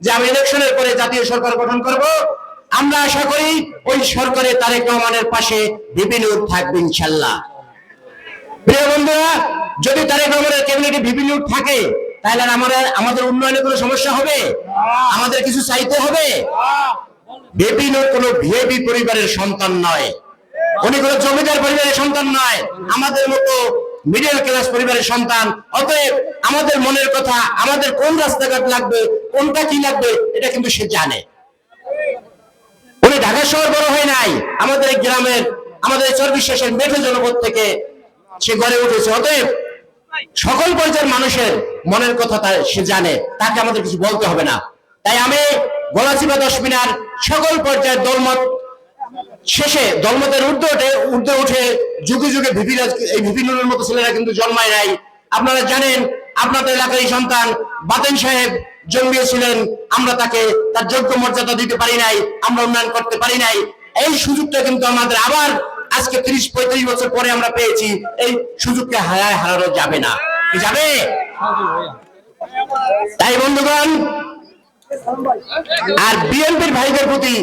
যে আমি ইলেকশনের পরে জাতীয় সরকার গঠন করব। আমরা আশা করি ওই সরকারে তারেক রহমানের পাশে ভিপি নূর থাকবে ইনশাআল্লাহ। প্রিয় বন্ধুরা, যদি তারেক রহমানের ক্যাবিনেটে ভিপি নূর থাকে তাহলে আমাদের উন্নয়নে কোনো সমস্যা হবে? আমাদের কিছু চাইতে হবে? ভিপি নূর কোনো ভিআইপি পরিবারের সন্তান নয়, উনি কোনো জমিদার পরিবারের সন্তান নয়, আমাদের মতো মিডল ক্লাস পরিবারের সন্তান। অতএব আমাদের মনের কথা, আমাদের কোন রাস্তাঘাট লাগবে, কোনটা কি লাগবে, এটা কিন্তু সে জানে। উনি ঢাকা শহর বড় হয় নাই, আমাদের এই গ্রামের, আমাদের চরবিশ্বাসের মেঠো জনপদ থেকে সে গড়ে উঠেছে। অতএব সকল পর্যায়ের মানুষের মনের কথা সে জানে, তাকে আমাদের কিছু বলতে হবে না। তাই আমি গলাচিপা 10 মিনার সকল পর্যায়ের দলমত শেষে দলমতের ঊর্ধ্বে উঠে যুগে যুগে এই ভিপি নূরের মতো ছেলেরা কিন্তু জন্মায় নাই। আপনারা জানেন, আপনাদের এলাকারই সন্তান বাতেন সাহেব জন্মিয়েছিলেন, আমরা তাকে তার যোগ্য মর্যাদা দিতে পারি নাই, আমরা উন্নয়ন করতে পারি নাই। এই সুযোগটা কিন্তু আমাদের আবার আজকে 30-35 বছর পরে আমরা পেয়েছি। এই সুযোগকে হারানো যাবে না, কি যাবে? তাই বন্ধুগণ, আর বিএনপির ভাইদের প্রতি